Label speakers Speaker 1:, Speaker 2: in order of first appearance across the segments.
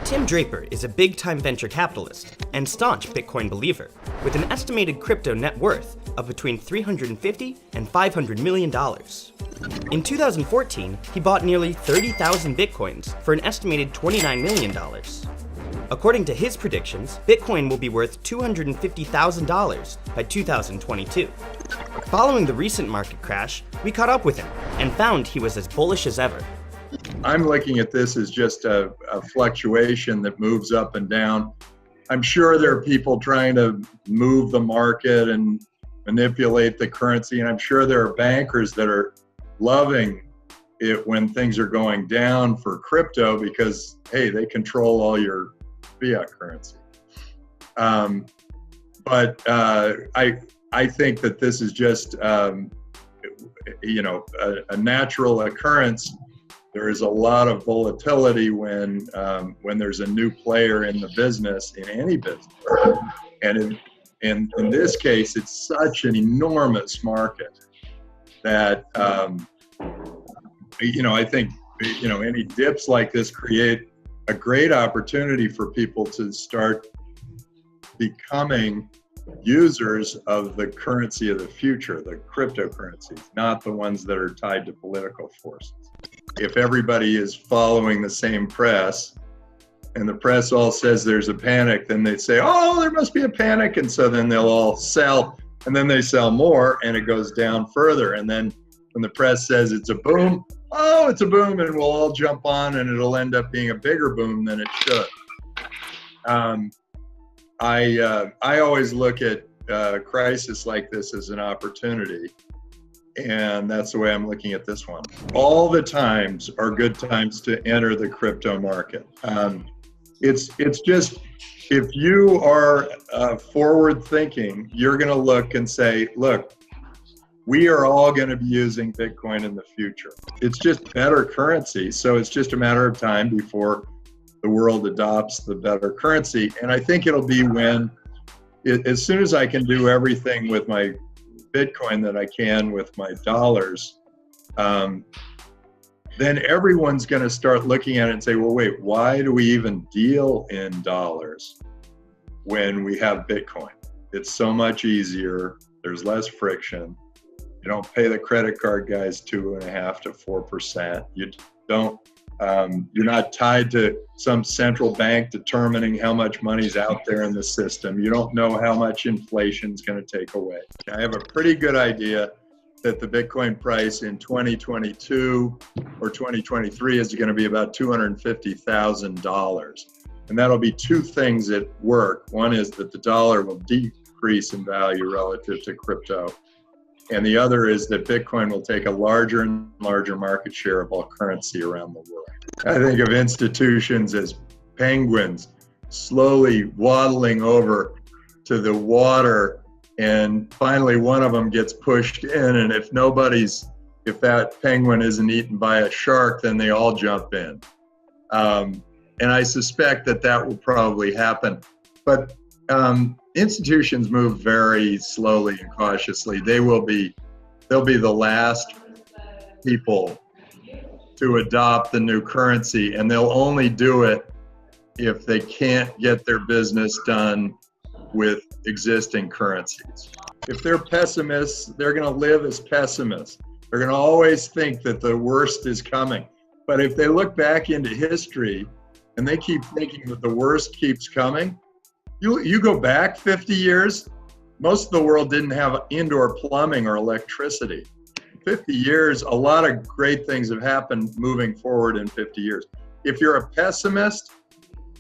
Speaker 1: Tim Draper is a big-time venture capitalist and staunch Bitcoin believer, with an estimated crypto net worth of between $350 and $500 million. In 2014, he bought nearly 30,000 Bitcoins for an estimated $29 million. According to his predictions, Bitcoin will be worth $250,000 by 2022. Following the recent market crash, we caught up with him and found he was as bullish as ever.
Speaker 2: I'm looking at this as just a fluctuation that moves up and down. I'm sure there are people trying to move the market and manipulate the currency, and I'm sure there are bankers that are loving it when things are going down for crypto because, hey, they control all your fiat currency. But I think that this is just, a natural occurrence. There is a lot of volatility when there's a new player in the business, in any business. And in this case, it's such an enormous market that, I think, any dips like this create a great opportunity for people to start becoming users of the currency of the future, the cryptocurrencies, not the ones that are tied to political forces. If everybody is following the same press and the press all says there's a panic, then they say, oh, there must be a panic. And so then they'll all sell, and then they sell more and it goes down further. And then when the press says it's a boom, oh, it's a boom, and we'll all jump on and it'll end up being a bigger boom than it should. I always look at a crisis like this as an opportunity. And that's the way I'm looking at this one. All the times are good times to enter the crypto market. It's just, if you are forward thinking, you're going to look and say, look, we are all going to be using Bitcoin in the future. It's just better currency. So it's just a matter of time before the world adopts the better currency. And I think it'll be when, as soon as I can do everything with my Bitcoin that I can with my dollars, then everyone's going to start looking at it and say, well, wait, why do we even deal in dollars when we have Bitcoin? It's so much easier. There's less friction. You don't pay the credit card guys 2.5% to 4%. You don't. You're not tied to some central bank determining how much money's out there in the system. You don't know how much inflation's going to take away. I have a pretty good idea that the Bitcoin price in 2022 or 2023 is going to be about $250,000. And that'll be two things at work. One is that the dollar will decrease in value relative to crypto. And the other is that Bitcoin will take a larger and larger market share of all currency around the world. I think of institutions as penguins slowly waddling over to the water, and finally one of them gets pushed in, and if that penguin isn't eaten by a shark, then they all jump in. And I suspect that will probably happen. But institutions move very slowly and cautiously. They'll be the last people to adopt the new currency, and they'll only do it if they can't get their business done with existing currencies. If they're pessimists, they're going to live as pessimists. They're going to always think that the worst is coming. But if they look back into history and they keep thinking that the worst keeps coming, you go back 50 years, most of the world didn't have indoor plumbing or electricity. 50 years, a lot of great things have happened moving forward in 50 years. If you're a pessimist,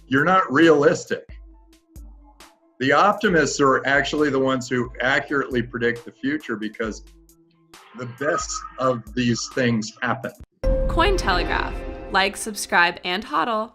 Speaker 2: you're not realistic. The optimists are actually the ones who accurately predict the future because the best of these things happen.
Speaker 3: Cointelegraph. Like, subscribe, and hodl.